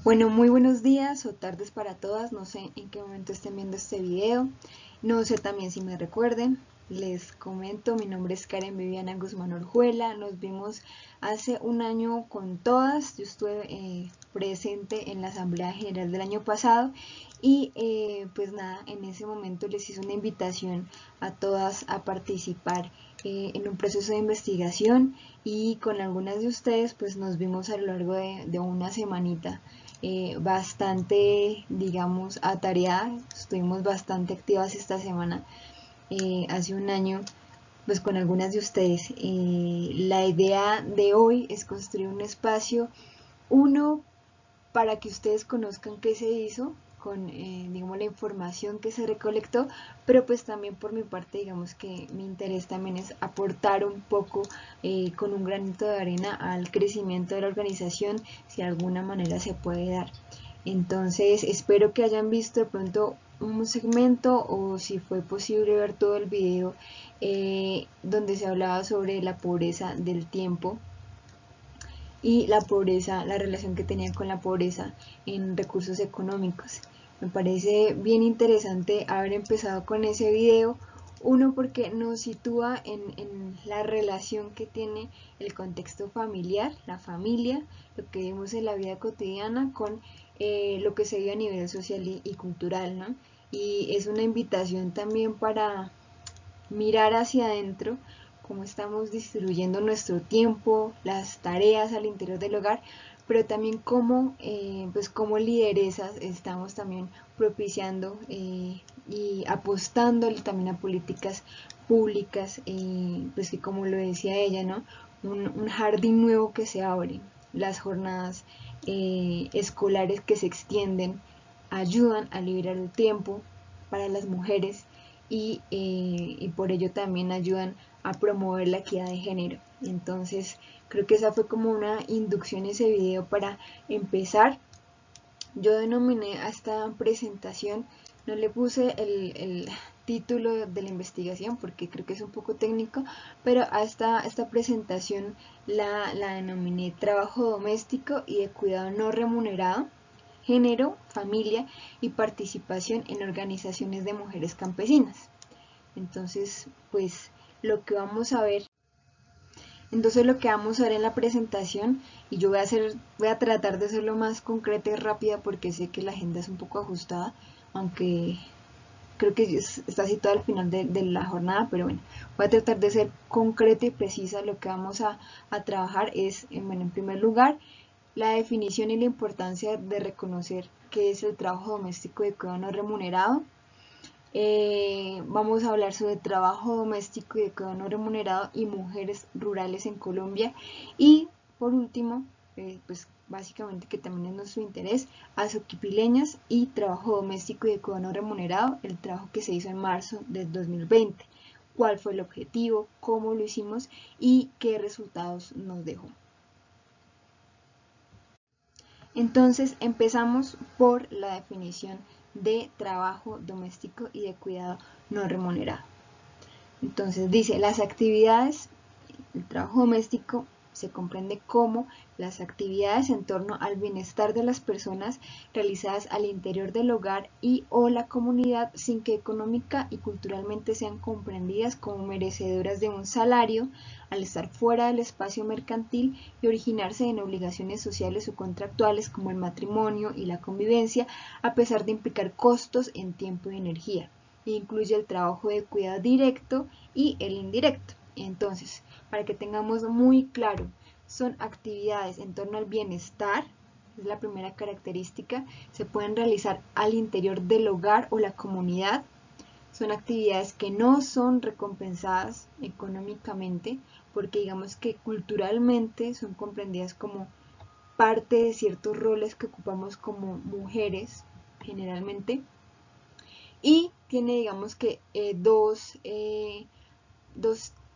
Bueno, muy buenos días o tardes para todas, no sé en qué momento estén viendo este video, no sé también si me recuerden, les comento, mi nombre es Karen Viviana Guzmán Orjuela, nos vimos hace un año con todas, yo estuve presente en la Asamblea General del año pasado y pues nada, en ese momento les hice una invitación a todas a participar en un proceso de investigación y con algunas de ustedes pues nos vimos a lo largo de una semanita bastante, digamos, atareada. Estuvimos bastante activas esta semana, hace un año, pues con algunas de ustedes. La idea de hoy es construir un espacio, uno, para que ustedes conozcan qué se hizo con, digamos, la información que se recolectó, pero pues también por mi parte, digamos que mi interés también es aportar un poco con un granito de arena al crecimiento de la organización, si de alguna manera se puede dar. Entonces espero que hayan visto de pronto un segmento o si fue posible ver todo el video donde se hablaba sobre la pobreza del tiempo y la pobreza, la relación que tenía con la pobreza en recursos económicos. Me parece bien interesante haber empezado con ese video, uno porque nos sitúa en la relación que tiene el contexto familiar, la familia, lo que vemos en la vida cotidiana con lo que se vive a nivel social y cultural, ¿no? Y es una invitación también para mirar hacia adentro, cómo estamos distribuyendo nuestro tiempo, las tareas al interior del hogar, pero también cómo, pues como lideresas estamos también propiciando y apostando también a políticas públicas, pues que como lo decía ella, ¿no? Un jardín nuevo que se abre, las jornadas escolares que se extienden ayudan a liberar el tiempo para las mujeres y por ello también ayudan a promover la equidad de género. Entonces creo que esa fue como una inducción ese video para empezar. Yo denominé a esta presentación, no le puse el título de la investigación porque creo que es un poco técnico, pero a esta presentación la denominé trabajo doméstico y de cuidado no remunerado, género, familia y participación en organizaciones de mujeres campesinas. Entonces, pues lo que vamos a ver, entonces lo que vamos a ver en la presentación, y yo voy a tratar de ser lo más concreta y rápida porque sé que la agenda es un poco ajustada, aunque creo que está situada al final de la jornada, pero bueno, voy a tratar de ser concreta y precisa. Lo que vamos a trabajar es, bueno, en primer lugar, la definición y la importancia de reconocer qué es el trabajo doméstico de cuidado no remunerado. Vamos a hablar sobre trabajo doméstico y de cuidado no remunerado y mujeres rurales en Colombia. Y por último, pues básicamente que también es nuestro interés, azoquipileñas y trabajo doméstico y de cuidado no remunerado, el trabajo que se hizo en marzo del 2020. ¿Cuál fue el objetivo? ¿Cómo lo hicimos? ¿Y qué resultados nos dejó? Entonces empezamos por la definición de trabajo doméstico y de cuidado no remunerado. Entonces dice, las actividades, el trabajo doméstico se comprende como las actividades en torno al bienestar de las personas realizadas al interior del hogar y o la comunidad sin que económica y culturalmente sean comprendidas como merecedoras de un salario al estar fuera del espacio mercantil y originarse en obligaciones sociales o contractuales como el matrimonio y la convivencia, a pesar de implicar costos en tiempo y energía. Incluye el trabajo de cuidado directo y el indirecto. Entonces, para que tengamos muy claro, son actividades en torno al bienestar, es la primera característica, se pueden realizar al interior del hogar o la comunidad, son actividades que no son recompensadas económicamente, porque digamos que culturalmente son comprendidas como parte de ciertos roles que ocupamos como mujeres, generalmente, y tiene digamos que dos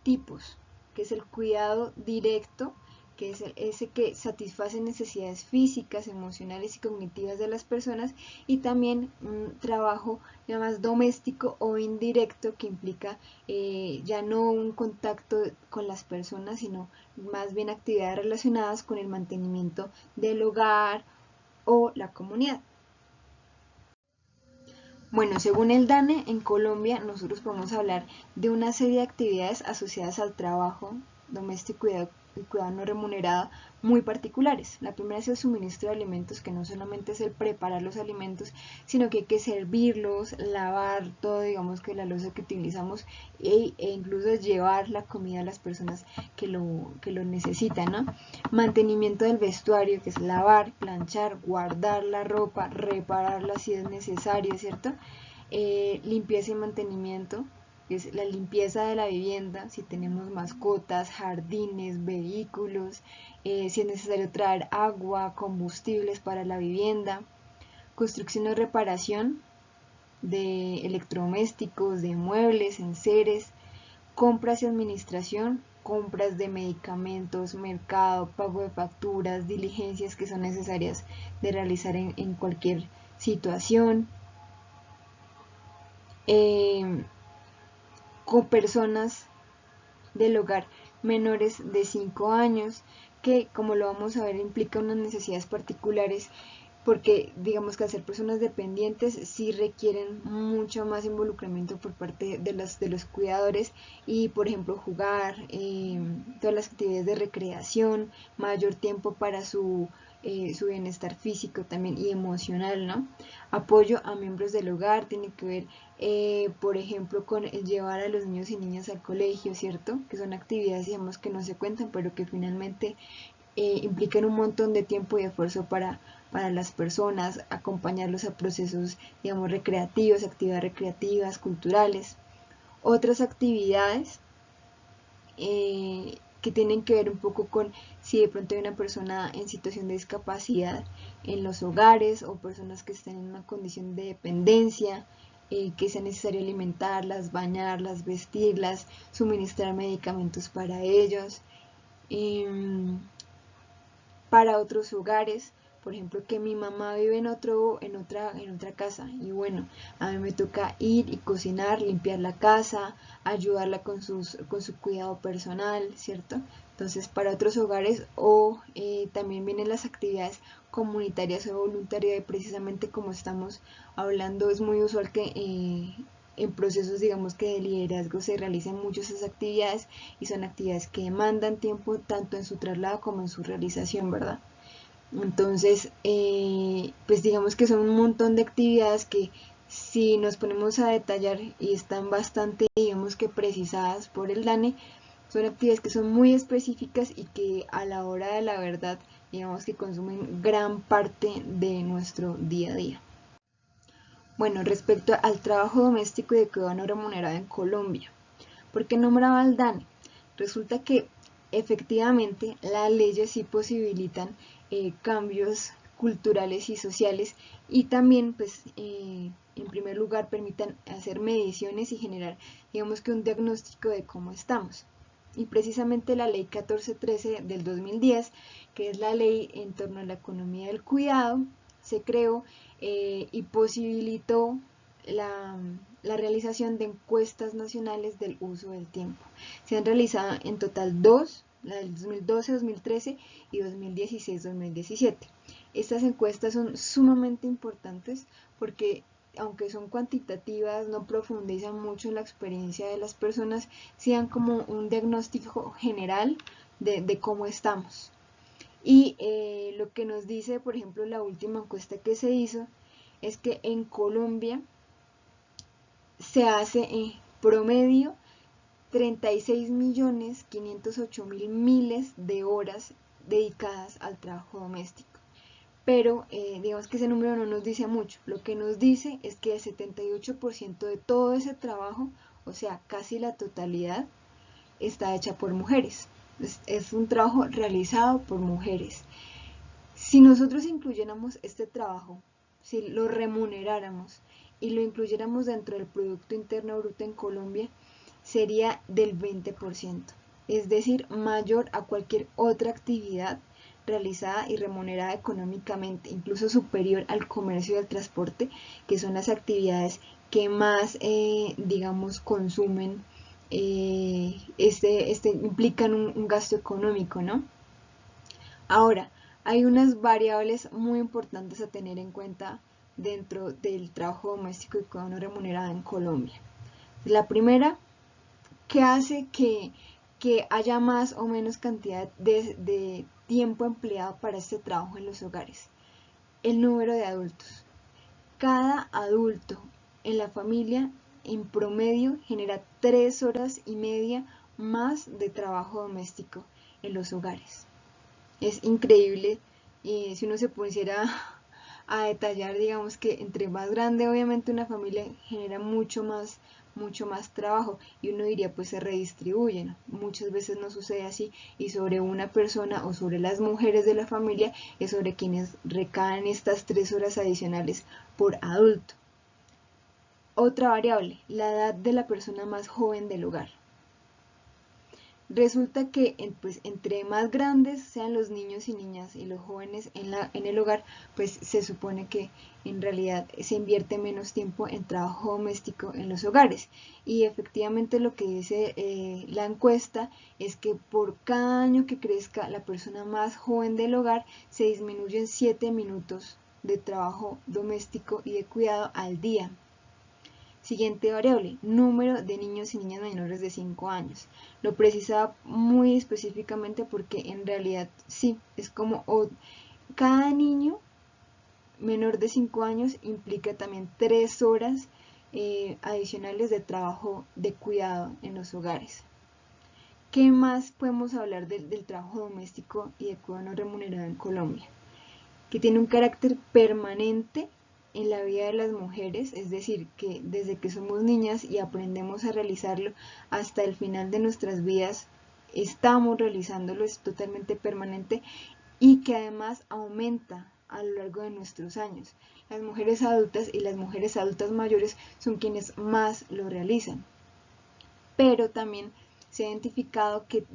tipos, que es el cuidado directo, que es ese que satisface necesidades físicas, emocionales y cognitivas de las personas, y también un trabajo ya más doméstico o indirecto que implica ya no un contacto con las personas, sino más bien actividades relacionadas con el mantenimiento del hogar o la comunidad. Bueno, según el DANE, en Colombia nosotros podemos hablar de una serie de actividades asociadas al trabajo doméstico y cuidado no remunerado muy particulares. La primera es el suministro de alimentos, que no solamente es el preparar los alimentos, sino que hay que servirlos, lavar todo, digamos que la loza que utilizamos e incluso llevar la comida a las personas que lo necesitan, ¿no? Mantenimiento del vestuario, que es lavar, planchar, guardar la ropa, repararla si es necesario, ¿cierto? Limpieza y mantenimiento, que es la limpieza de la vivienda, si tenemos mascotas, jardines, vehículos, si es necesario traer agua, combustibles para la vivienda, construcción o reparación de electrodomésticos, de muebles, enseres, compras y administración, compras de medicamentos, mercado, pago de facturas, diligencias que son necesarias de realizar en cualquier situación, con personas del hogar menores de 5 años, que como lo vamos a ver implica unas necesidades particulares, porque digamos que al ser personas dependientes sí requieren mucho más involucramiento por parte de los cuidadores y por ejemplo jugar, todas las actividades de recreación, mayor tiempo para su bienestar físico también y emocional, ¿no? Apoyo a miembros del hogar, tiene que ver, por ejemplo, con el llevar a los niños y niñas al colegio, ¿cierto? Que son actividades, digamos, que no se cuentan, pero que finalmente implican un montón de tiempo y esfuerzo para las personas, acompañarlos a procesos, digamos, recreativos, actividades recreativas, culturales. Otras actividades que tienen que ver un poco con si de pronto hay una persona en situación de discapacidad en los hogares o personas que estén en una condición de dependencia, que sea necesario alimentarlas, bañarlas, vestirlas, suministrar medicamentos para ellos. Para otros hogares, por ejemplo, que mi mamá vive en otra casa y bueno, a mí me toca ir y cocinar, limpiar la casa, ayudarla con su cuidado personal, ¿cierto? Entonces, para otros hogares o también vienen las actividades comunitarias o voluntarias, precisamente como estamos hablando, es muy usual que en procesos, digamos que de liderazgo, se realicen muchas esas actividades y son actividades que demandan tiempo tanto en su traslado como en su realización, ¿verdad? Entonces, pues digamos que son un montón de actividades que si nos ponemos a detallar y están bastante, digamos que precisadas por el DANE, son actividades que son muy específicas y que a la hora de la verdad, digamos que consumen gran parte de nuestro día a día. Bueno, respecto al trabajo doméstico y de cuidado no remunerado en Colombia, ¿por qué nombraba al DANE? Resulta que efectivamente las leyes sí posibilitan cambios culturales y sociales y también pues en primer lugar permitan hacer mediciones y generar digamos que un diagnóstico de cómo estamos. Y precisamente la ley 1413 del 2010, que es la ley en torno a la economía del cuidado, se creó y posibilitó la realización de encuestas nacionales del uso del tiempo. Se han realizado en total dos, la del 2012, 2013 y 2016, 2017. Estas encuestas son sumamente importantes porque aunque son cuantitativas, no profundizan mucho en la experiencia de las personas, sean como un diagnóstico general de cómo estamos. Y lo que nos dice, por ejemplo, la última encuesta que se hizo, es que en Colombia se hace en promedio 36.508.000 miles de horas dedicadas al trabajo doméstico. Pero digamos que ese número no nos dice mucho. Lo que nos dice es que el 78% de todo ese trabajo, o sea, casi la totalidad, está hecha por mujeres. Es un trabajo realizado por mujeres. Si nosotros incluyéramos este trabajo, si lo remuneráramos y lo incluyéramos dentro del Producto Interno Bruto en Colombia, sería del 20%, es decir, mayor a cualquier otra actividad realizada y remunerada económicamente, incluso superior al comercio y al transporte, que son las actividades que más, digamos, consumen, implican un gasto económico, ¿no? Ahora, Hay unas variables muy importantes a tener en cuenta dentro del trabajo doméstico y cuidado no remunerado en Colombia. La primera, ¿qué hace que haya más o menos cantidad de tiempo empleado para este trabajo en los hogares? El número de adultos. Cada adulto en la familia en promedio genera 3 horas y media más de trabajo doméstico en los hogares. Es increíble, y si uno se pusiera a detallar, digamos que entre más grande obviamente una familia genera mucho más trabajo, y uno diría pues se redistribuyen. Muchas veces no sucede así, y sobre una persona o sobre las mujeres de la familia es sobre quienes recaen estas 3 horas adicionales por adulto. Otra variable, la edad de la persona más joven del hogar. Resulta que pues, entre más grandes sean los niños y niñas y los jóvenes en el hogar, pues se supone que en realidad se invierte menos tiempo en trabajo doméstico en los hogares. Y efectivamente lo que dice la encuesta es que por cada año que crezca la persona más joven del hogar, se disminuyen 7 minutos de trabajo doméstico y de cuidado al día. Siguiente variable, número de niños y niñas menores de 5 años. Lo precisaba muy específicamente porque en realidad sí, es como cada niño menor de 5 años implica también 3 horas adicionales de trabajo de cuidado en los hogares. ¿Qué más podemos hablar del trabajo doméstico y de cuidado no remunerado en Colombia? Que tiene un carácter permanente en la vida de las mujeres, es decir, que desde que somos niñas y aprendemos a realizarlo hasta el final de nuestras vidas, estamos realizándolo, es totalmente permanente, y que además aumenta a lo largo de nuestros años. Las mujeres adultas y las mujeres adultas mayores son quienes más lo realizan, pero también se ha identificado que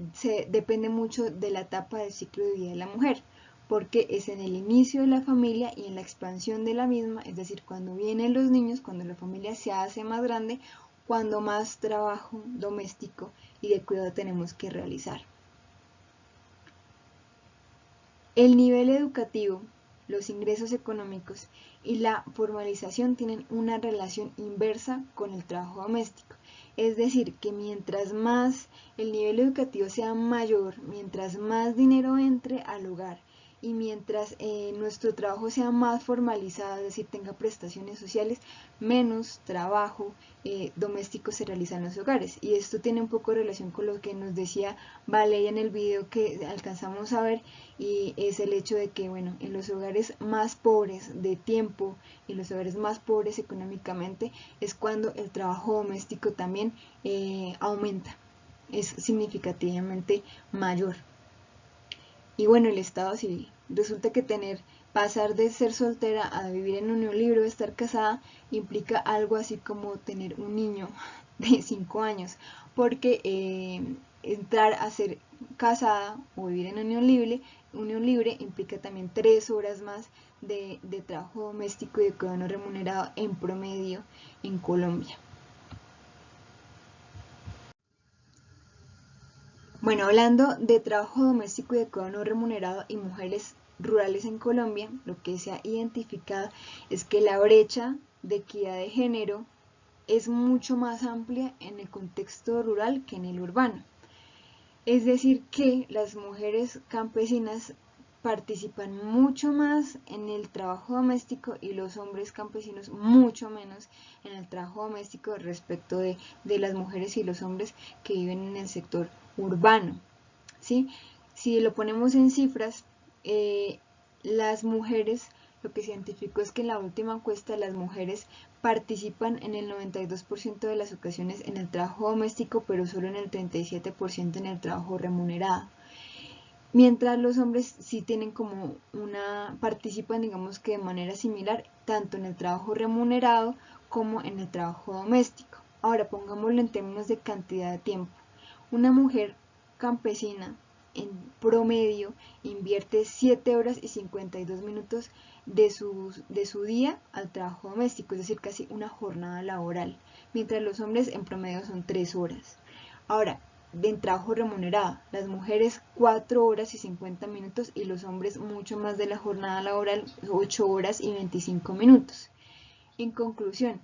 depende mucho de la etapa del ciclo de vida de la mujer, porque es en el inicio de la familia y en la expansión de la misma, es decir, cuando vienen los niños, cuando la familia se hace más grande, cuando más trabajo doméstico y de cuidado tenemos que realizar. El nivel educativo, los ingresos económicos y la formalización tienen una relación inversa con el trabajo doméstico. Es decir, que mientras más el nivel educativo sea mayor, mientras más dinero entre al hogar y mientras nuestro trabajo sea más formalizado, es decir, tenga prestaciones sociales, menos trabajo doméstico se realiza en los hogares. Y esto tiene un poco de relación con lo que nos decía Valeria en el video que alcanzamos a ver, y es el hecho de que, bueno, en los hogares más pobres de tiempo y los hogares más pobres económicamente es cuando el trabajo doméstico también aumenta, es significativamente mayor. Y bueno, el estado civil. Resulta que pasar de ser soltera a vivir en unión libre o estar casada implica algo así como tener un niño de 5 años, porque entrar a ser casada o vivir en unión libre implica también 3 horas más de trabajo doméstico y de cuidado no remunerado en promedio en Colombia. Bueno, hablando de trabajo doméstico y de cuidado no remunerado y mujeres rurales en Colombia, lo que se ha identificado es que la brecha de equidad de género es mucho más amplia en el contexto rural que en el urbano. Es decir, que las mujeres campesinas participan mucho más en el trabajo doméstico y los hombres campesinos mucho menos en el trabajo doméstico respecto de las mujeres y los hombres que viven en el sector urbano, ¿sí? Si lo ponemos en cifras, las mujeres, lo que se identificó es que en la última encuesta las mujeres participan en el 92% de las ocasiones en el trabajo doméstico, pero solo en el 37% en el trabajo remunerado. Mientras los hombres sí tienen como participan, digamos que de manera similar, tanto en el trabajo remunerado como en el trabajo doméstico. Ahora pongámoslo en términos de cantidad de tiempo. Una mujer campesina en promedio invierte 7 horas y 52 minutos de su día al trabajo doméstico, es decir, casi una jornada laboral, mientras los hombres en promedio son 3 horas. Ahora, en trabajo remunerado, las mujeres 4 horas y 50 minutos y los hombres mucho más de la jornada laboral, 8 horas y 25 minutos. En conclusión,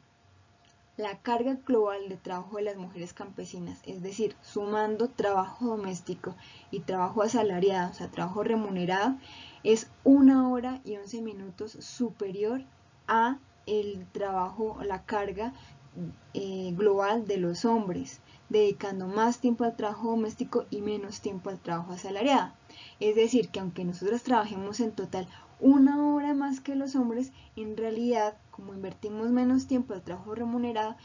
la carga global de trabajo de las mujeres campesinas, es decir, sumando trabajo doméstico y trabajo asalariado, o sea, trabajo remunerado, es 1 hora y 11 minutos superior a el trabajo, la carga global de los hombres, dedicando más tiempo al trabajo doméstico y menos tiempo al trabajo asalariado. Es decir, que aunque nosotros trabajemos en total 1 hora más que los hombres, en realidad, como invertimos menos tiempo al trabajo remunerado,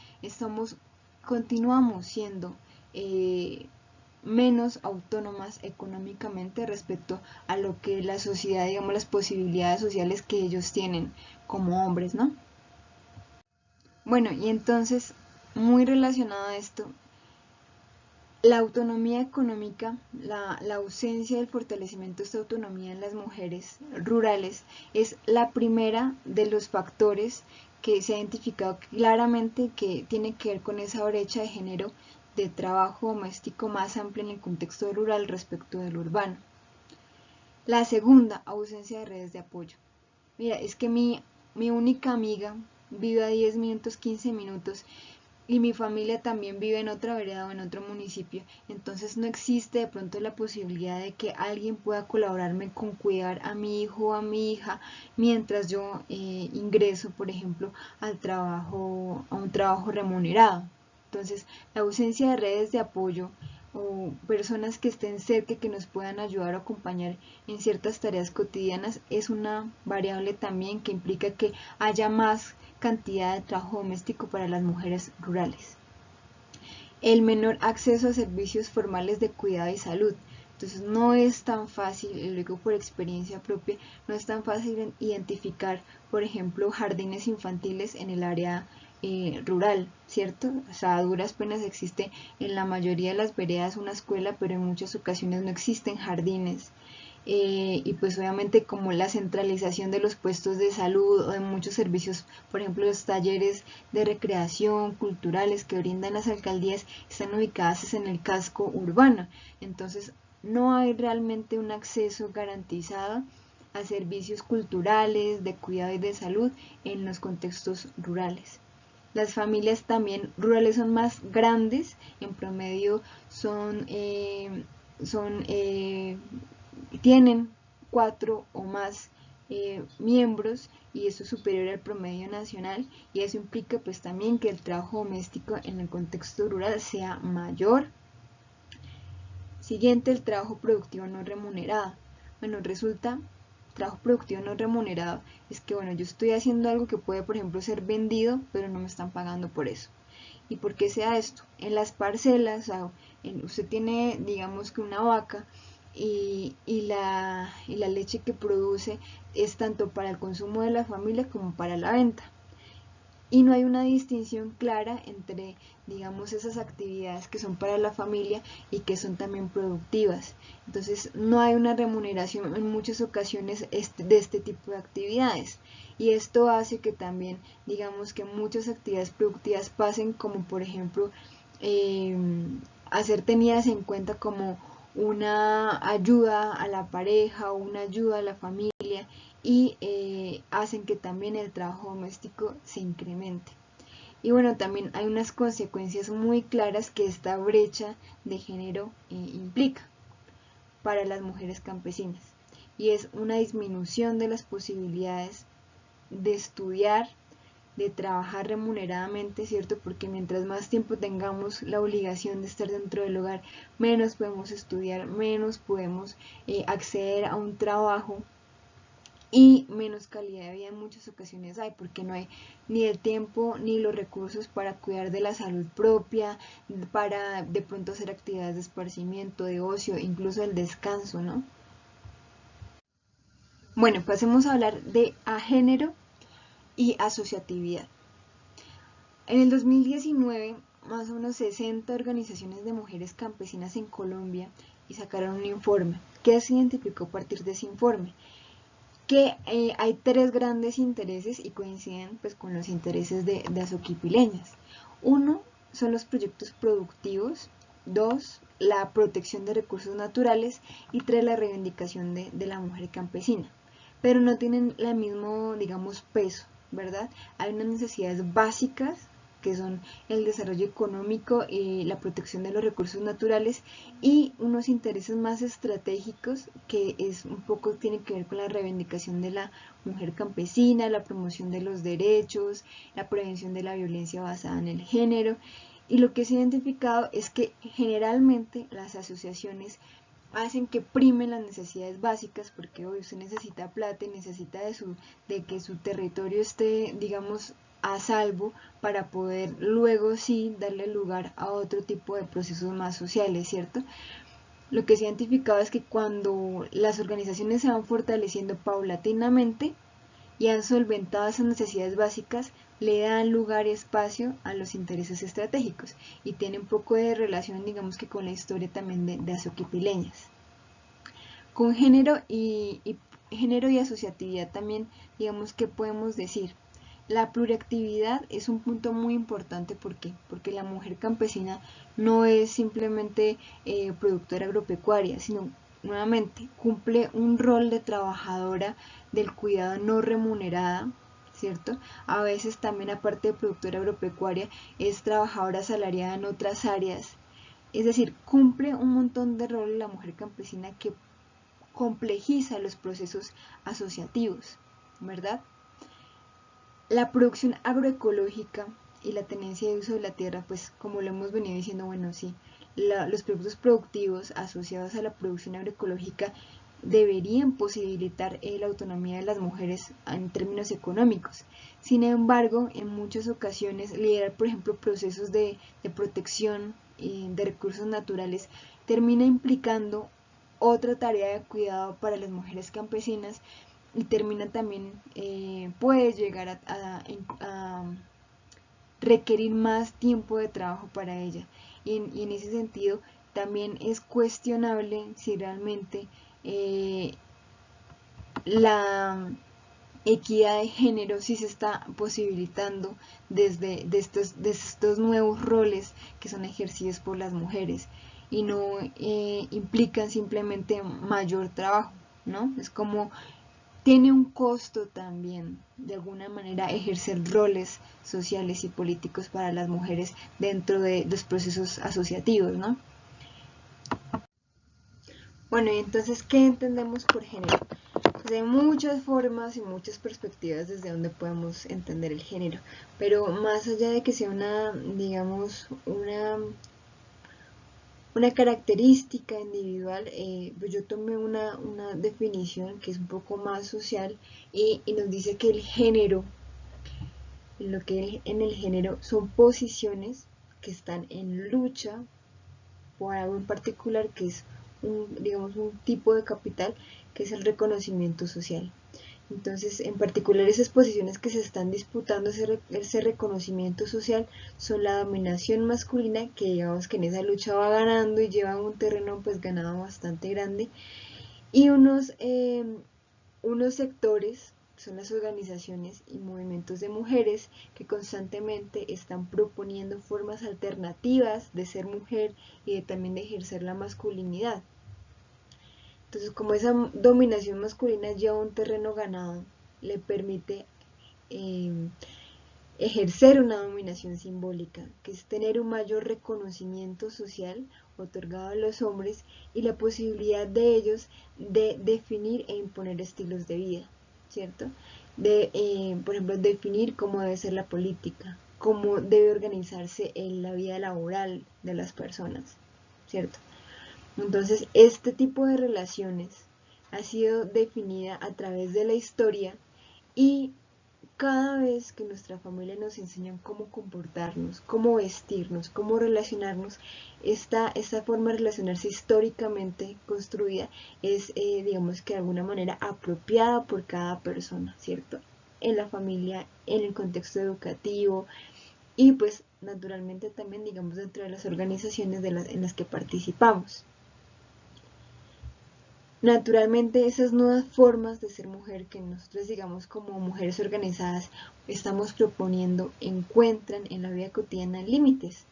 continuamos siendo menos autónomas económicamente respecto a lo que la sociedad, digamos, las posibilidades sociales que ellos tienen como hombres, ¿no? Bueno, y entonces, muy relacionado a esto, la autonomía económica, la ausencia del fortalecimiento de esta autonomía en las mujeres rurales es la primera de los factores que se ha identificado claramente que tiene que ver con esa brecha de género de trabajo doméstico más amplia en el contexto rural respecto del urbano. La segunda, ausencia de redes de apoyo. Mira, es que mi única amiga vive a 10 minutos, 15 minutos y mi familia también vive en otra vereda o en otro municipio, entonces no existe de pronto la posibilidad de que alguien pueda colaborarme con cuidar a mi hijo o a mi hija mientras yo ingreso, por ejemplo, a un trabajo remunerado. Entonces, la ausencia de redes de apoyo o personas que estén cerca que nos puedan ayudar o acompañar en ciertas tareas cotidianas es una variable también que implica que haya más cantidad de trabajo doméstico para las mujeres rurales. El menor acceso a servicios formales de cuidado y salud. Entonces no es tan fácil, y lo digo por experiencia propia, no es tan fácil identificar, por ejemplo, jardines infantiles en el área rural, ¿cierto? O sea, a duras penas existe en la mayoría de las veredas una escuela, pero en muchas ocasiones no existen jardines. Y pues obviamente como la centralización de los puestos de salud o de muchos servicios, por ejemplo los talleres de recreación, culturales que brindan las alcaldías están ubicadas en el casco urbano, entonces no hay realmente un acceso garantizado a servicios culturales, de cuidado y de salud en los contextos rurales. Las familias también rurales son más grandes, en promedio tienen 4 o más miembros y eso es superior al promedio nacional y eso implica pues también que el trabajo doméstico en el contexto rural sea mayor. Siguiente, el trabajo productivo no remunerado. Bueno, resulta, trabajo productivo no remunerado es que bueno, yo estoy haciendo algo que puede por ejemplo ser vendido pero no me están pagando por eso. ¿Y por qué sea esto? En las parcelas, usted tiene digamos que una vaca y la leche que produce es tanto para el consumo de la familia como para la venta. Y no hay una distinción clara entre, digamos, esas actividades que son para la familia y que son también productivas. Entonces, no hay una remuneración en muchas ocasiones de este tipo de actividades. Y esto hace que también, digamos, que muchas actividades productivas pasen como, por ejemplo, a ser tenidas en cuenta como una ayuda a la pareja o una ayuda a la familia y hacen que también el trabajo doméstico se incremente. Y bueno, también hay unas consecuencias muy claras que esta brecha de género implica para las mujeres campesinas y es una disminución de las posibilidades de estudiar, de trabajar remuneradamente, ¿cierto? Porque mientras más tiempo tengamos la obligación de estar dentro del hogar, menos podemos estudiar, menos podemos acceder a un trabajo y menos calidad de vida en muchas ocasiones hay, porque no hay ni el tiempo ni los recursos para cuidar de la salud propia, para de pronto hacer actividades de esparcimiento, de ocio, incluso el descanso, ¿no? Bueno, pasemos a hablar de género y asociatividad. En el 2019, más o menos 60 organizaciones de mujeres campesinas en Colombia y sacaron un informe. ¿Qué se identificó a partir de ese informe? Que hay 3 grandes intereses y coinciden pues con los intereses de azoquipileñas. Uno son los proyectos productivos 2, la protección de recursos naturales, y 3, la reivindicación de la mujer campesina. Pero no tienen el mismo, digamos, peso, ¿verdad? Hay unas necesidades básicas que son el desarrollo económico y la protección de los recursos naturales, y unos intereses más estratégicos que es un poco tienen que ver con la reivindicación de la mujer campesina, la promoción de los derechos, la prevención de la violencia basada en el género. Y lo que se ha identificado es que generalmente las asociaciones hacen que primen las necesidades básicas, porque hoy usted necesita plata y necesita de que su territorio esté, digamos, a salvo, para poder luego sí darle lugar a otro tipo de procesos más sociales, ¿cierto? Lo que se ha identificado es que cuando las organizaciones se van fortaleciendo paulatinamente y han solventado esas necesidades básicas, le dan lugar y espacio a los intereses estratégicos, y tiene un poco de relación, digamos, que con la historia también de Azoquipileñas. Con género y asociatividad también, digamos, que podemos decir, la pluriactividad es un punto muy importante. ¿Por qué? Porque la mujer campesina no es simplemente productora agropecuaria, sino nuevamente cumple un rol de trabajadora del cuidado no remunerada, ¿cierto? A veces también, aparte de productora agropecuaria, es trabajadora asalariada en otras áreas. Es decir, cumple un montón de roles la mujer campesina que complejiza los procesos asociativos, ¿verdad? La producción agroecológica y la tenencia de uso de la tierra, pues como lo hemos venido diciendo, bueno, sí, los productos productivos asociados a la producción agroecológica deberían posibilitar la autonomía de las mujeres en términos económicos. Sin embargo, en muchas ocasiones liderar, por ejemplo, procesos de protección de recursos naturales termina implicando otra tarea de cuidado para las mujeres campesinas, y termina también, puede llegar a requerir más tiempo de trabajo para ella. Y en ese sentido también es cuestionable si realmente la equidad de género sí se está posibilitando desde de estos nuevos roles que son ejercidos por las mujeres, y no implican simplemente mayor trabajo, ¿no? Es como tiene un costo también, de alguna manera, ejercer roles sociales y políticos para las mujeres dentro de los procesos asociativos, ¿no? Bueno, y entonces, ¿qué entendemos por género? Pues hay muchas formas y muchas perspectivas desde donde podemos entender el género, pero más allá de que sea digamos, una característica individual, pues yo tomé una definición que es un poco más social, y nos dice que el género, en el género son posiciones que están en lucha por algo en particular, que es digamos, un tipo de capital, que es el reconocimiento social. Entonces, en particular, esas posiciones que se están disputando ese reconocimiento social son la dominación masculina, que digamos que en esa lucha va ganando y lleva un terreno pues ganado bastante grande, y unos sectores son las organizaciones y movimientos de mujeres que constantemente están proponiendo formas alternativas de ser mujer y también de ejercer la masculinidad. Entonces, como esa dominación masculina lleva un terreno ganado, le permite ejercer una dominación simbólica, que es tener un mayor reconocimiento social otorgado a los hombres y la posibilidad de ellos de definir e imponer estilos de vida, ¿cierto? Por ejemplo, definir cómo debe ser la política, cómo debe organizarse en la vida laboral de las personas, ¿cierto? Entonces, este tipo de relaciones ha sido definida a través de la historia, y cada vez que nuestra familia nos enseña cómo comportarnos, cómo vestirnos, cómo relacionarnos, esta forma de relacionarse históricamente construida es, digamos que de alguna manera, apropiada por cada persona, ¿cierto? En la familia, en el contexto educativo, y pues naturalmente también, digamos, dentro de las organizaciones en las que participamos. Naturalmente, esas nuevas formas de ser mujer que nosotros, digamos, como mujeres organizadas estamos proponiendo, encuentran en la vida cotidiana límites.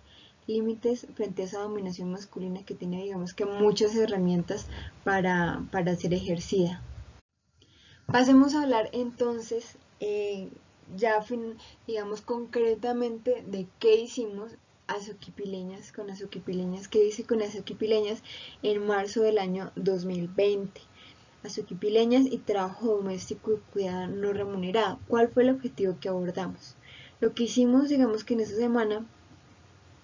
límites frente a esa dominación masculina que tiene, digamos que muchas herramientas para ser ejercida. Pasemos a hablar entonces, digamos concretamente de qué hicimos con Azuquipileñas, qué hice con Azuquipileñas en marzo del año 2020. Azuquipileñas y trabajo doméstico y cuidado no remunerado. ¿Cuál fue el objetivo que abordamos? Lo que hicimos, digamos que en esa semana,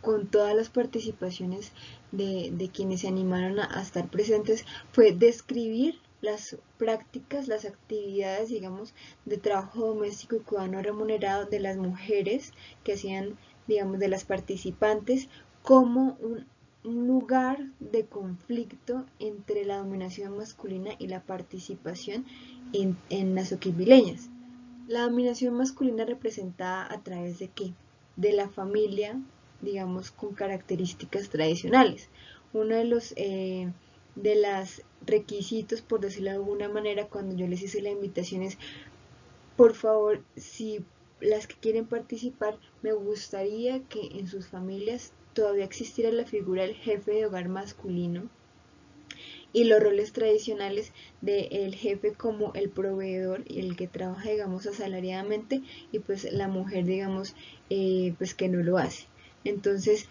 con todas las participaciones de quienes se animaron a estar presentes, fue describir las prácticas, las actividades, digamos, de trabajo doméstico y cuidado no remunerado de las mujeres que hacían, digamos, de las participantes, como un lugar de conflicto entre la dominación masculina y la participación en las Azuquipileñas. La dominación masculina representada a través de qué? De la familia, digamos, con características tradicionales. Uno de los requisitos, por decirlo de alguna manera, cuando yo les hice la invitación es, por favor, si las que quieren participar, me gustaría que en sus familias todavía existiera la figura del jefe de hogar masculino y los roles tradicionales del jefe como el proveedor y el que trabaja, digamos, asalariadamente, y pues la mujer, digamos, pues que no lo hace. Entonces,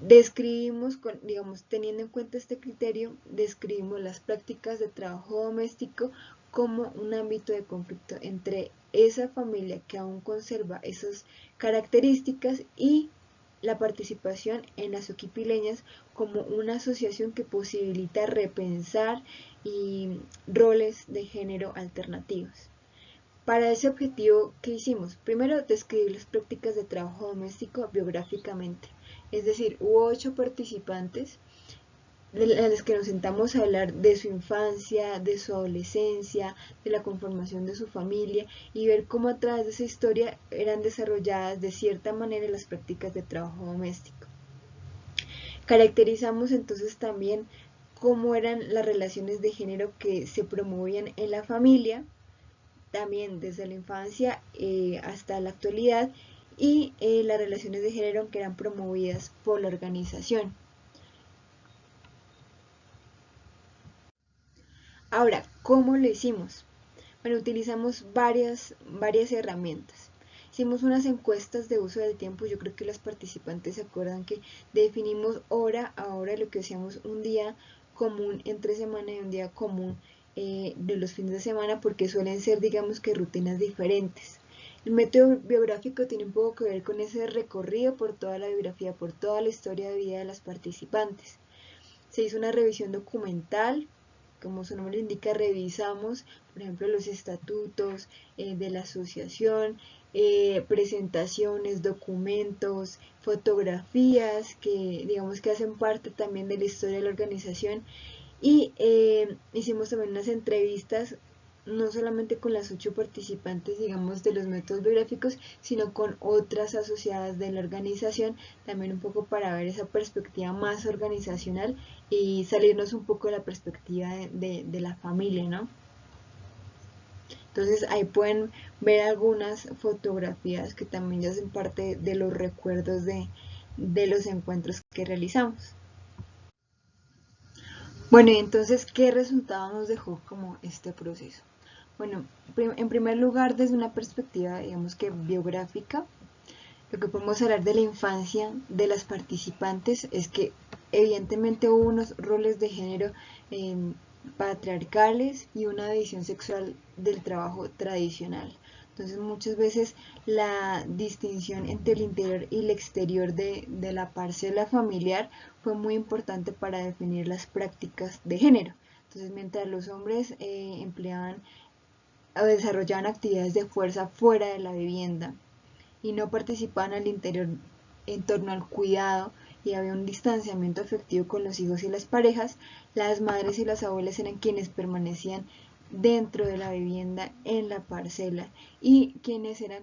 describimos, digamos, teniendo en cuenta este criterio, describimos las prácticas de trabajo doméstico como un ámbito de conflicto entre esa familia que aún conserva esas características y la participación en las Azuquipileñas como una asociación que posibilita repensar y roles de género alternativos. Para ese objetivo, ¿qué hicimos? Primero, describir las prácticas de trabajo doméstico biográficamente. Es decir, hubo 8 participantes en las que nos sentamos a hablar de su infancia, de su adolescencia, de la conformación de su familia y ver cómo a través de esa historia eran desarrolladas de cierta manera las prácticas de trabajo doméstico. Caracterizamos entonces también cómo eran las relaciones de género que se promovían en la familia, también desde la infancia hasta la actualidad, y las relaciones de género que eran promovidas por la organización. Ahora, ¿cómo lo hicimos? Bueno, utilizamos varias herramientas. Hicimos unas encuestas de uso del tiempo. Yo creo que las participantes se acuerdan que definimos hora a hora lo que hacíamos un día común entre semana y un día común de los fines de semana, porque suelen ser, digamos que, rutinas diferentes. El método biográfico tiene un poco que ver con ese recorrido por toda la biografía, por toda la historia de vida de las participantes. Se hizo una revisión documental. Como su nombre lo indica, revisamos, por ejemplo, los estatutos de la asociación, presentaciones, documentos, fotografías que digamos que hacen parte también de la historia de la organización, y hicimos también unas entrevistas no solamente con las 8 participantes, digamos, de los métodos biográficos, sino con otras asociadas de la organización, también un poco para ver esa perspectiva más organizacional y salirnos un poco de la perspectiva de la familia, ¿no? Entonces ahí pueden ver algunas fotografías que también ya hacen parte de los recuerdos de los encuentros que realizamos. Bueno, y entonces, ¿qué resultado nos dejó como este proceso? Bueno, en primer lugar, desde una perspectiva, digamos que biográfica, lo que podemos hablar de la infancia de las participantes es que evidentemente hubo unos roles de género patriarcales y una división sexual del trabajo tradicional. Entonces muchas veces la distinción entre el interior y el exterior de la parcela familiar fue muy importante para definir las prácticas de género. Entonces mientras los hombres empleaban o desarrollaban actividades de fuerza fuera de la vivienda y no participaban al interior en torno al cuidado y había un distanciamiento afectivo con los hijos y las parejas, las madres y las abuelas eran quienes permanecían dentro de la vivienda en la parcela y quienes eran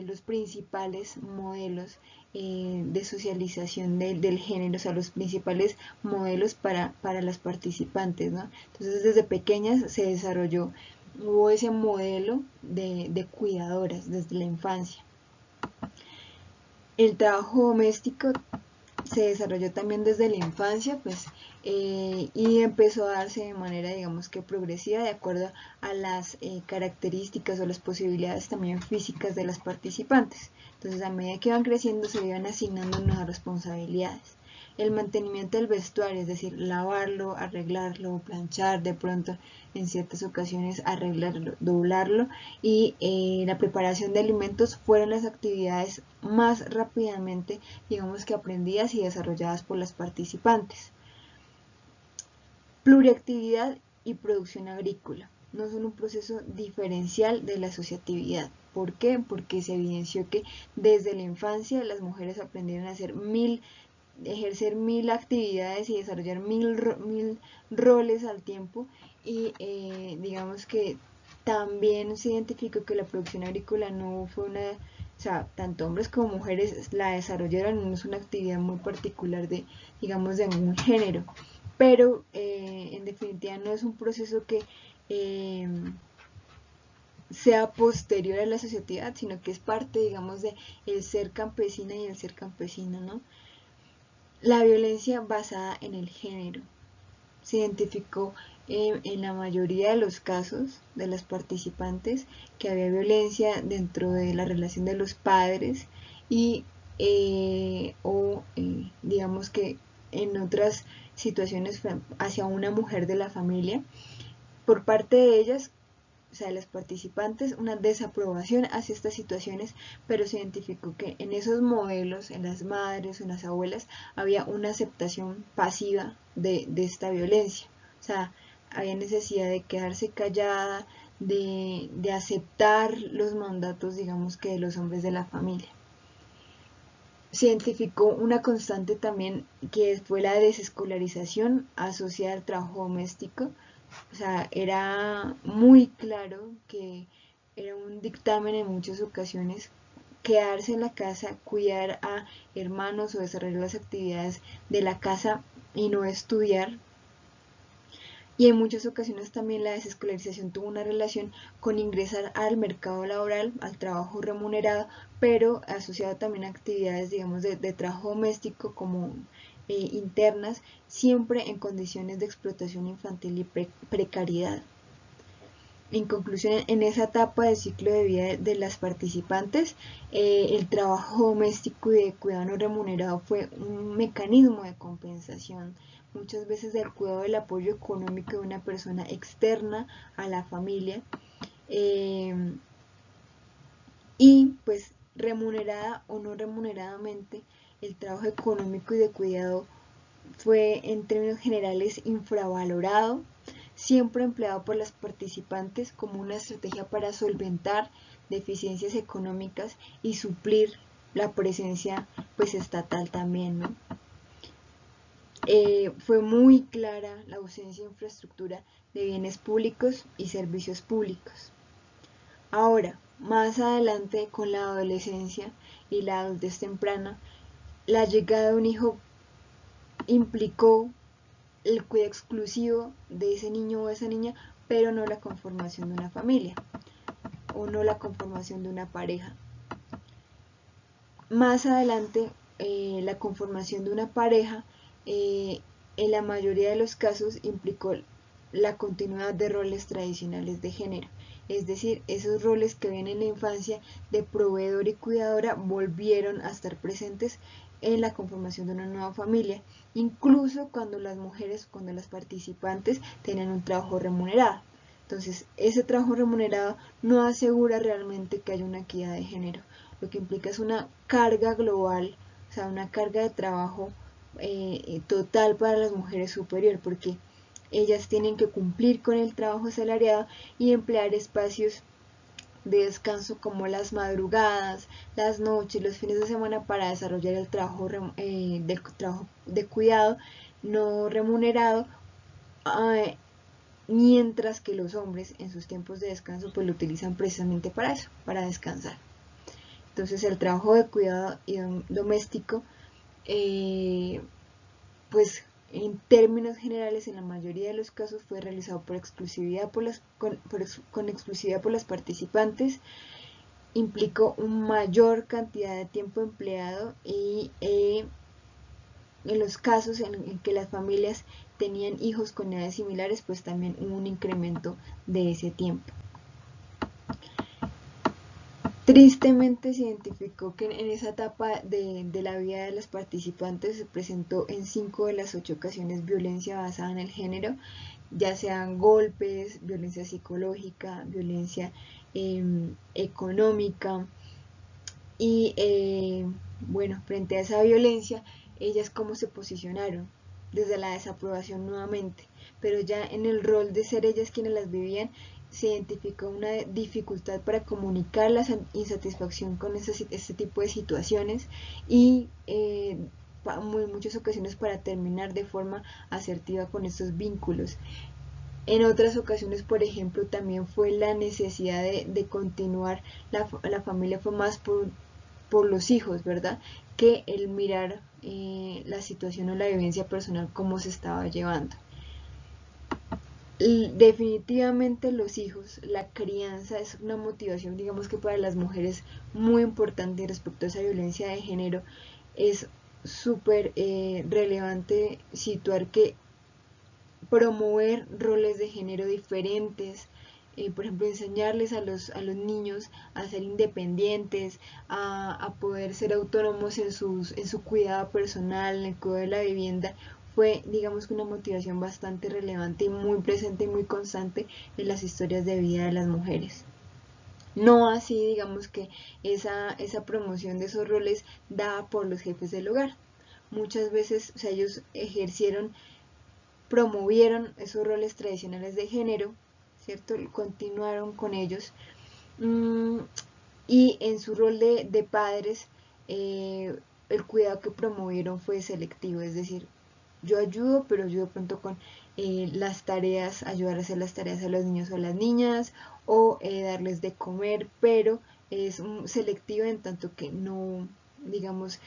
los principales modelos de socialización del género, o sea, los principales modelos para las participantes, ¿no? Entonces desde pequeñas se desarrolló, hubo ese modelo de cuidadoras desde la infancia. El trabajo doméstico se desarrolló también desde la infancia, pues, y empezó a darse de manera, digamos que progresiva, de acuerdo a las características o las posibilidades también físicas de las participantes. Entonces, a medida que iban creciendo, se iban asignando nuevas responsabilidades. El mantenimiento del vestuario, es decir, lavarlo, arreglarlo, planchar, de pronto en ciertas ocasiones arreglarlo, doblarlo, y la preparación de alimentos fueron las actividades más rápidamente, digamos que aprendidas y desarrolladas por las participantes. Pluriactividad y producción agrícola no son un proceso diferencial de la asociatividad. ¿Por qué? Porque se evidenció que desde la infancia las mujeres aprendieron a ejercer mil actividades y desarrollar mil roles al tiempo, y digamos que también se identificó que la producción agrícola no fue o sea, tanto hombres como mujeres la desarrollaron, no es una actividad muy particular de, digamos, de algún género, pero en definitiva no es un proceso que sea posterior a la asociatividad, sino que es parte, digamos, de el ser campesina y el ser campesino, ¿no? La violencia basada en el género. Se identificó en la mayoría de los casos de las participantes que había violencia dentro de la relación de los padres y digamos que en otras situaciones hacia una mujer de la familia por parte de ellas, o sea, las participantes, una desaprobación hacia estas situaciones, pero se identificó que en esos modelos, en las madres o en las abuelas, había una aceptación pasiva de esta violencia. O sea, había necesidad de quedarse callada, de aceptar los mandatos, digamos que de los hombres de la familia. Se identificó una constante también que fue la desescolarización asociada al trabajo doméstico. O sea, era muy claro que era un dictamen en muchas ocasiones quedarse en la casa, cuidar a hermanos o desarrollar las actividades de la casa y no estudiar. Y en muchas ocasiones también la desescolarización tuvo una relación con ingresar al mercado laboral, al trabajo remunerado, pero asociado también a actividades, digamos, de trabajo doméstico como internas, siempre en condiciones de explotación infantil y precariedad. En conclusión, en esa etapa del ciclo de vida de las participantes, el trabajo doméstico y de cuidado no remunerado fue un mecanismo de compensación, muchas veces del cuidado del apoyo económico de una persona externa a la familia, y pues remunerada o no remuneradamente, el trabajo económico y de cuidado fue en términos generales infravalorado, siempre empleado por las participantes como una estrategia para solventar deficiencias económicas y suplir la presencia pues estatal también, ¿no? Fue muy clara la ausencia de infraestructura de bienes públicos y servicios públicos. Ahora, más adelante con la adolescencia y la adultez temprana, la llegada de un hijo implicó el cuidado exclusivo de ese niño o esa niña, pero no la conformación de una familia o no la conformación de una pareja. Más adelante, la conformación de una pareja en la mayoría de los casos implicó la continuidad de roles tradicionales de género. Es decir, esos roles que ven en la infancia de proveedor y cuidadora volvieron a estar presentes en la conformación de una nueva familia, incluso cuando las mujeres, cuando las participantes tenían un trabajo remunerado. Entonces, ese trabajo remunerado no asegura realmente que haya una equidad de género, lo que implica es una carga global, o sea, una carga de trabajo total para las mujeres superior, porque ellas tienen que cumplir con el trabajo asalariado y emplear espacios de descanso como las madrugadas, las noches, los fines de semana para desarrollar el trabajo de cuidado no remunerado, mientras que los hombres en sus tiempos de descanso pues lo utilizan precisamente para eso, para descansar. Entonces el trabajo de cuidado doméstico pues en términos generales en la mayoría de los casos fue realizado con exclusividad por las participantes, implicó una mayor cantidad de tiempo empleado y en los casos en que las familias tenían hijos con edades similares, pues también hubo un incremento de ese tiempo. Tristemente se identificó que en esa etapa de la vida de los participantes se presentó en 5 de las 8 ocasiones violencia basada en el género, ya sean golpes, violencia psicológica, violencia económica. Y bueno, frente a esa violencia, ellas cómo se posicionaron, desde la desaprobación nuevamente, pero ya en el rol de ser ellas quienes las vivían, se identificó una dificultad para comunicar la insatisfacción con este tipo de situaciones y en muchas ocasiones para terminar de forma asertiva con estos vínculos. En otras ocasiones, por ejemplo, también fue la necesidad de continuar, la familia fue más por los hijos, ¿verdad? Que el mirar la situación o la vivencia personal cómo se estaba llevando. Definitivamente los hijos, la crianza es una motivación, digamos que para las mujeres muy importante respecto a esa violencia de género. Es súper relevante situar que promover roles de género diferentes, por ejemplo, enseñarles a los niños a ser independientes, a poder ser autónomos en su cuidado personal, en el cuidado de la vivienda, fue, digamos que una motivación bastante relevante y muy presente y muy constante en las historias de vida de las mujeres. No así, digamos que esa promoción de esos roles dada por los jefes del hogar. Muchas veces, o sea, ellos promovieron esos roles tradicionales de género, ¿cierto? Continuaron con ellos. Y en su rol de padres, el cuidado que promovieron fue selectivo, es decir, yo ayudo, pero ayudo pronto con las tareas, ayudar a hacer las tareas a los niños o a las niñas, o darles de comer, pero es selectivo en tanto que no, digamos,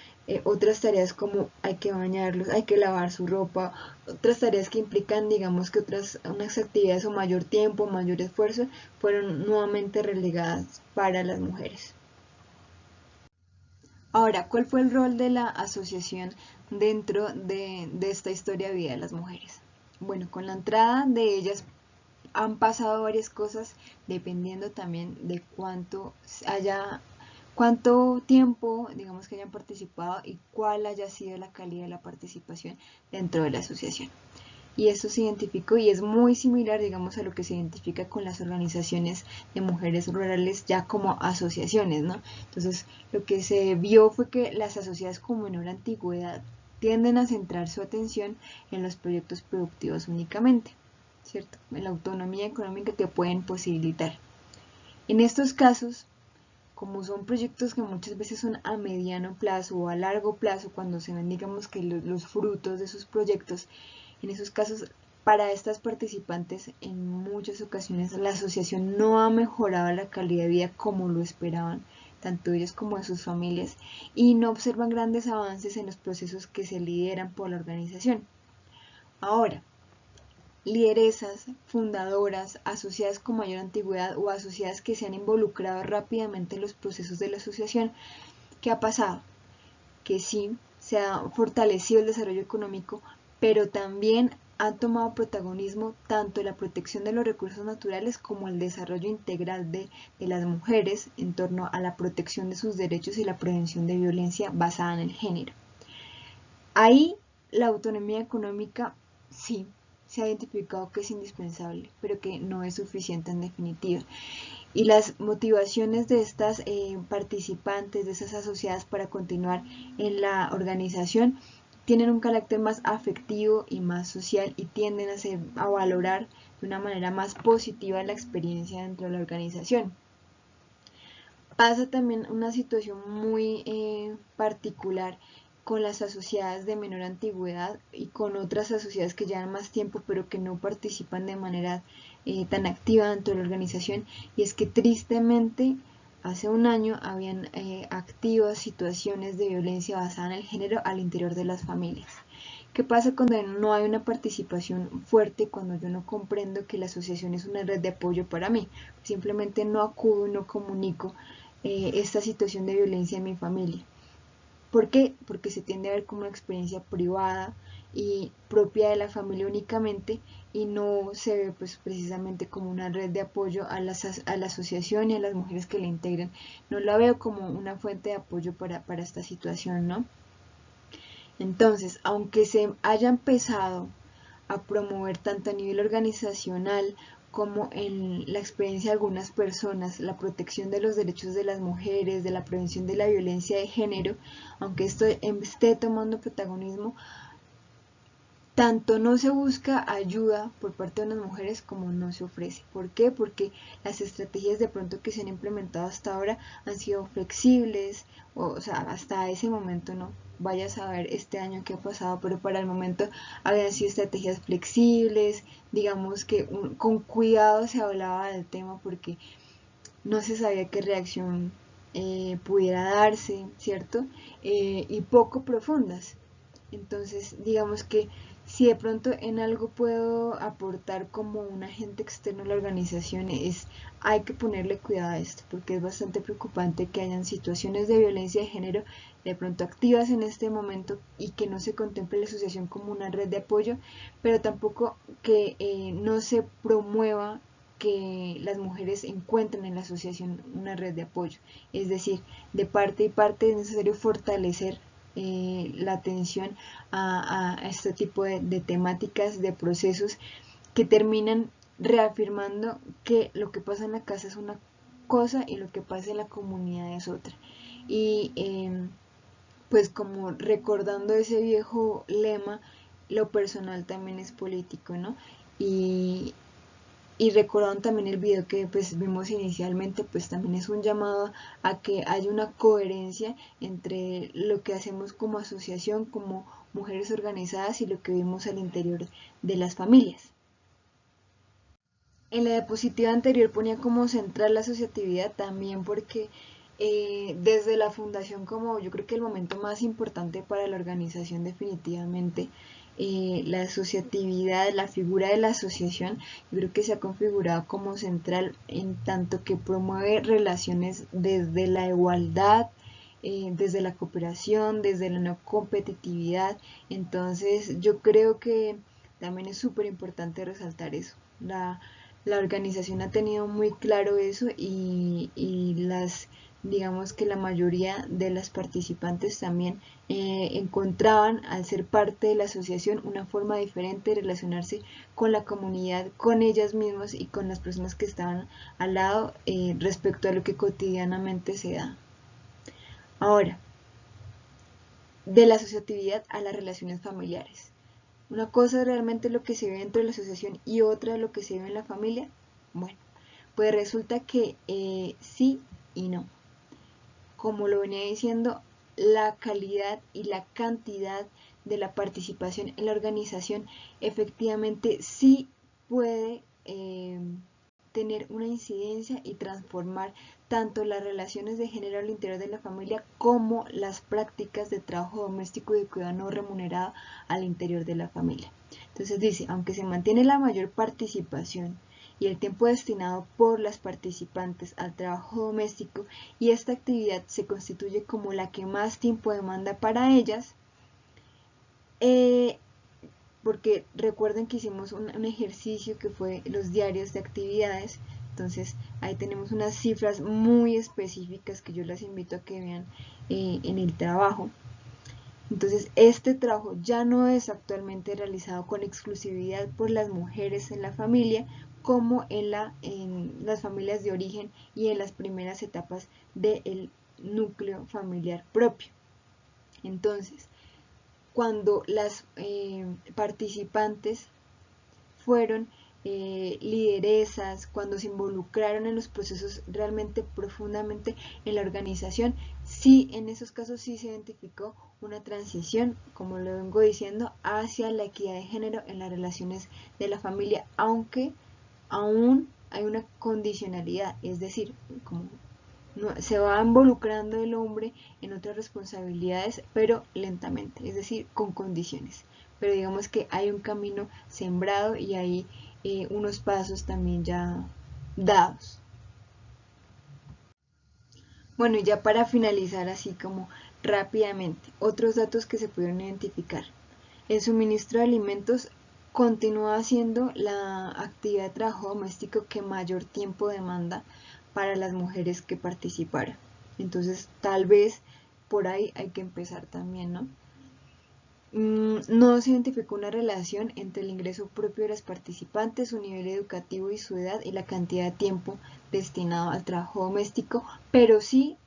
otras tareas como hay que bañarlos, hay que lavar su ropa, otras tareas que implican, digamos, que unas actividades o mayor tiempo, mayor esfuerzo, fueron nuevamente relegadas para las mujeres. Ahora, ¿cuál fue el rol de la asociación dentro de esta historia de vida de las mujeres? Bueno, con la entrada de ellas han pasado varias cosas dependiendo también de cuánto tiempo, digamos, que hayan participado y cuál haya sido la calidad de la participación dentro de la asociación. Y esto se identificó y es muy similar, digamos, a lo que se identifica con las organizaciones de mujeres rurales ya como asociaciones, ¿no? Entonces, lo que se vio fue que las asociadas con menor antigüedad tienden a centrar su atención en los proyectos productivos únicamente, ¿cierto? En la autonomía económica que pueden posibilitar. En estos casos, como son proyectos que muchas veces son a mediano plazo o a largo plazo, cuando se ven, digamos, que los frutos de sus proyectos, en esos casos, para estas participantes, en muchas ocasiones la asociación no ha mejorado la calidad de vida como lo esperaban, tanto ellos como de sus familias, y no observan grandes avances en los procesos que se lideran por la organización. Ahora, lideresas, fundadoras, asociadas con mayor antigüedad o asociadas que se han involucrado rápidamente en los procesos de la asociación, ¿qué ha pasado? Que sí, se ha fortalecido el desarrollo económico, pero también han tomado protagonismo tanto la protección de los recursos naturales como el desarrollo integral de las mujeres en torno a la protección de sus derechos y la prevención de violencia basada en el género. Ahí la autonomía económica sí se ha identificado que es indispensable, pero que no es suficiente en definitiva. Y las motivaciones de estas participantes, de esas asociadas para continuar en la organización, tienen un carácter más afectivo y más social y tienden a valorar de una manera más positiva la experiencia dentro de la organización. Pasa también una situación muy particular con las asociadas de menor antigüedad y con otras asociadas que llevan más tiempo pero que no participan de manera tan activa dentro de la organización, y es que tristemente hace un año habían activas situaciones de violencia basada en el género al interior de las familias. ¿Qué pasa cuando no hay una participación fuerte, cuando yo no comprendo que la asociación es una red de apoyo para mí? Simplemente no acudo, no comunico esta situación de violencia en mi familia. ¿Por qué? Porque se tiende a ver como una experiencia privada y propia de la familia únicamente, y no se ve pues precisamente como una red de apoyo a la asociación y a las mujeres que la integran. No la veo como una fuente de apoyo para esta situación, ¿no? Entonces, aunque se haya empezado a promover tanto a nivel organizacional como en la experiencia de algunas personas, la protección de los derechos de las mujeres, de la prevención de la violencia de género, aunque esto esté tomando protagonismo, tanto no se busca ayuda por parte de unas mujeres como no se ofrece. ¿Por qué? Porque las estrategias de pronto que se han implementado hasta ahora han sido flexibles, o sea, hasta ese momento no. Vaya a saber este año qué ha pasado, pero para el momento habían sido estrategias flexibles, digamos que con cuidado se hablaba del tema porque no se sabía qué reacción pudiera darse, ¿cierto? Y poco profundas. Entonces, digamos que si de pronto en algo puedo aportar como un agente externo a la organización, hay que ponerle cuidado a esto, porque es bastante preocupante que hayan situaciones de violencia de género de pronto activas en este momento y que no se contemple la asociación como una red de apoyo, pero tampoco que no se promueva que las mujeres encuentren en la asociación una red de apoyo. Es decir, de parte y parte es necesario fortalecer la atención a este tipo de temáticas, de procesos que terminan reafirmando que lo que pasa en la casa es una cosa y lo que pasa en la comunidad es otra. Y pues como recordando ese viejo lema, lo personal también es político, ¿no? Y, y recordando también el video que pues vimos inicialmente, pues también es un llamado a que haya una coherencia entre lo que hacemos como asociación, como mujeres organizadas y lo que vimos al interior de las familias. En la diapositiva anterior ponía como central la asociatividad también porque desde la fundación, como yo creo que el momento más importante para la organización definitivamente, la asociatividad, la figura de la asociación, yo creo que se ha configurado como central en tanto que promueve relaciones desde la igualdad, desde la cooperación, desde la no competitividad. Entonces yo creo que también es súper importante resaltar eso. La organización ha tenido muy claro eso y digamos que la mayoría de las participantes también encontraban al ser parte de la asociación una forma diferente de relacionarse con la comunidad, con ellas mismas y con las personas que estaban al lado respecto a lo que cotidianamente se da. Ahora, de la asociatividad a las relaciones familiares. Una cosa es realmente lo que se ve dentro de la asociación y otra lo que se ve en la familia. Bueno, pues resulta que sí y no. Como lo venía diciendo, la calidad y la cantidad de la participación en la organización efectivamente sí puede tener una incidencia y transformar tanto las relaciones de género al interior de la familia como las prácticas de trabajo doméstico y de cuidado no remunerado al interior de la familia. Entonces dice, aunque se mantiene la mayor participación y el tiempo destinado por las participantes al trabajo doméstico y esta actividad se constituye como la que más tiempo demanda para ellas, porque recuerden que hicimos un ejercicio que fue los diarios de actividades, entonces ahí tenemos unas cifras muy específicas que yo las invito a que vean en el trabajo. Entonces este trabajo ya no es actualmente realizado con exclusividad por las mujeres en la familia como en las familias de origen y en las primeras etapas del núcleo familiar propio. Entonces, cuando las participantes fueron lideresas, cuando se involucraron en los procesos realmente profundamente en la organización, sí, en esos casos sí se identificó una transición, como lo vengo diciendo, hacia la equidad de género en las relaciones de la familia, aunque aún hay una condicionalidad, es decir, como se va involucrando el hombre en otras responsabilidades, pero lentamente, es decir, con condiciones. Pero digamos que hay un camino sembrado y hay unos pasos también ya dados. Bueno, y ya para finalizar así como Rápidamente, otros datos que se pudieron identificar. El suministro de alimentos continúa siendo la actividad de trabajo doméstico que mayor tiempo demanda para las mujeres que participaron. Entonces, tal vez por ahí hay que empezar también, ¿no? No se identificó una relación entre el ingreso propio de las participantes, su nivel educativo y su edad y la cantidad de tiempo destinado al trabajo doméstico, pero sí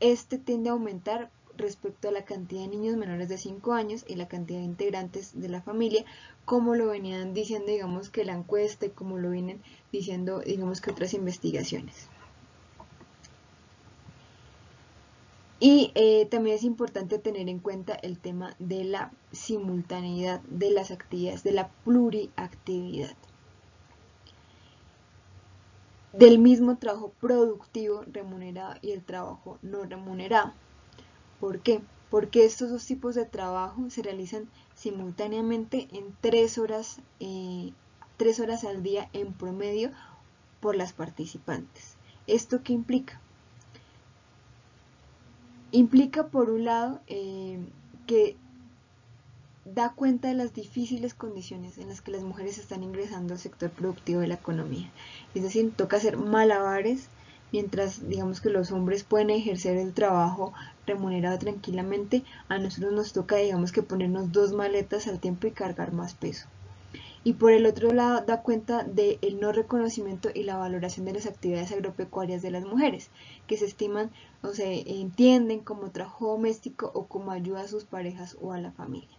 este tiende a aumentar respecto a la cantidad de niños menores de 5 años y la cantidad de integrantes de la familia, como lo venían diciendo, digamos, que la encuesta y como lo vienen diciendo, digamos, que otras investigaciones. Y también es importante tener en cuenta el tema de la simultaneidad de las actividades, de la pluriactividad. Del mismo trabajo productivo remunerado y el trabajo no remunerado. ¿Por qué? Porque estos dos tipos de trabajo se realizan simultáneamente en 3 horas al día en promedio por las participantes. ¿Esto qué implica? Implica, por un lado, que da cuenta de las difíciles condiciones en las que las mujeres están ingresando al sector productivo de la economía. Es decir, toca hacer malabares, mientras digamos que los hombres pueden ejercer el trabajo remunerado tranquilamente, a nosotros nos toca, digamos, que ponernos 2 maletas al tiempo y cargar más peso. Y por el otro lado da cuenta del no reconocimiento y la valoración de las actividades agropecuarias de las mujeres, que se estiman o se entienden como trabajo doméstico o como ayuda a sus parejas o a la familia.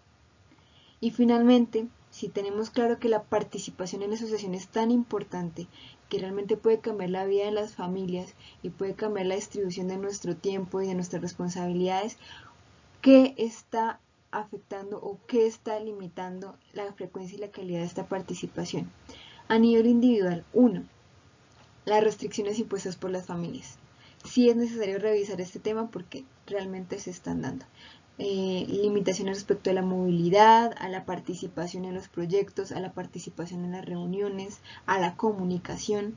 Y finalmente, si tenemos claro que la participación en asociaciones es tan importante, que realmente puede cambiar la vida de las familias y puede cambiar la distribución de nuestro tiempo y de nuestras responsabilidades, ¿qué está afectando o qué está limitando la frecuencia y la calidad de esta participación? A nivel individual, 1. Las restricciones impuestas por las familias. Sí es necesario revisar este tema porque realmente se están dando. Limitaciones respecto a la movilidad, a la participación en los proyectos, a la participación en las reuniones, a la comunicación.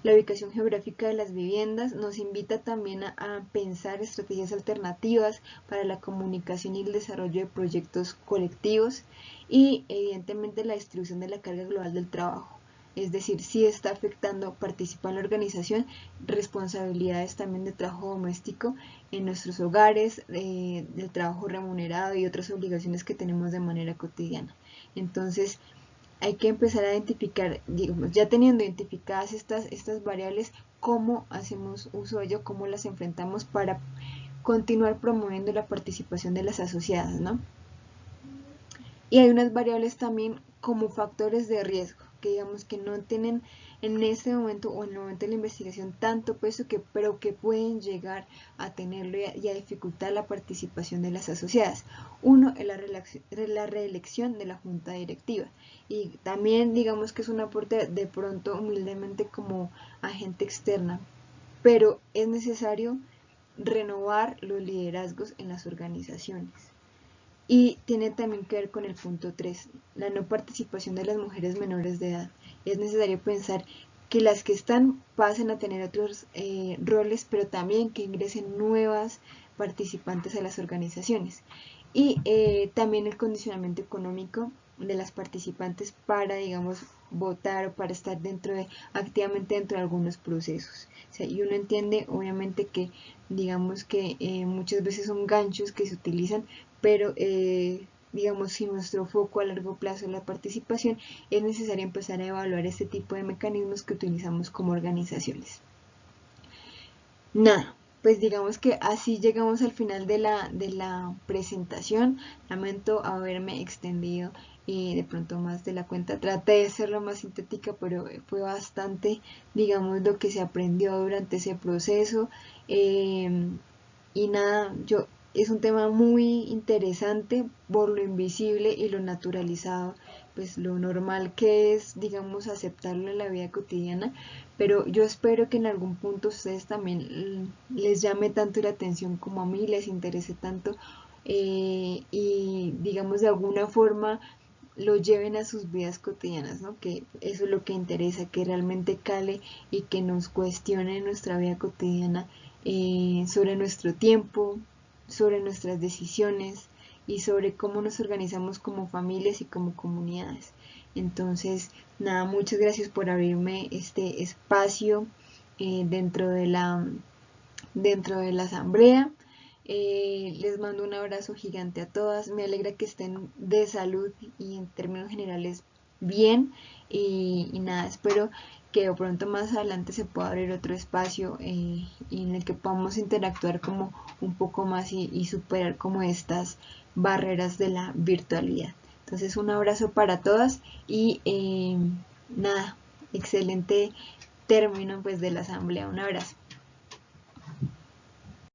La ubicación geográfica de las viviendas nos invita también a pensar estrategias alternativas para la comunicación y el desarrollo de proyectos colectivos y evidentemente la distribución de la carga global del trabajo. Es decir, si está afectando participar en la organización, responsabilidades también de trabajo doméstico en nuestros hogares, del trabajo remunerado y otras obligaciones que tenemos de manera cotidiana. Entonces, hay que empezar a identificar, digamos, ya teniendo identificadas estas variables, cómo hacemos uso de ello, cómo las enfrentamos para continuar promoviendo la participación de las asociadas, ¿no? Y hay unas variables también como factores de riesgo, que digamos que no tienen en este momento o en el momento de la investigación tanto peso, pero que pueden llegar a tenerlo y a dificultar la participación de las asociadas. Uno es la reelección de la junta directiva y también digamos que es un aporte de pronto humildemente como agente externa, pero es necesario renovar los liderazgos en las organizaciones. Y tiene también que ver con el punto 3, la no participación de las mujeres menores de edad. Es necesario pensar que las que están pasen a tener otros roles, pero también que ingresen nuevas participantes a las organizaciones. Y también el condicionamiento económico de las participantes para, digamos, votar o para estar activamente dentro de algunos procesos. O sea, y uno entiende, obviamente, que digamos que muchas veces son ganchos que se utilizan, pero digamos, si nuestro foco a largo plazo es la participación, es necesario empezar a evaluar este tipo de mecanismos que utilizamos como organizaciones. Nada, pues digamos que así llegamos al final de la presentación. Lamento haberme extendido de pronto más de la cuenta. Traté de ser lo más sintética, pero fue bastante, digamos, lo que se aprendió durante ese proceso. Y nada, es un tema muy interesante por lo invisible y lo naturalizado, pues lo normal que es, digamos, aceptarlo en la vida cotidiana, pero yo espero que en algún punto ustedes también les llame tanto la atención como a mí, les interese tanto y digamos de alguna forma lo lleven a sus vidas cotidianas, ¿no? Que eso es lo que interesa, que realmente cale y que nos cuestione nuestra vida cotidiana sobre nuestro tiempo, sobre nuestras decisiones y sobre cómo nos organizamos como familias y como comunidades. Entonces, nada, muchas gracias por abrirme este espacio dentro de la asamblea. Les mando un abrazo gigante a todas. Me alegra que estén de salud y en términos generales bien. Y nada, espero que de pronto más adelante se pueda abrir otro espacio en el que podamos interactuar como un poco más y superar como estas barreras de la virtualidad. Entonces un abrazo para todas y nada, excelente término pues de la asamblea. Un abrazo.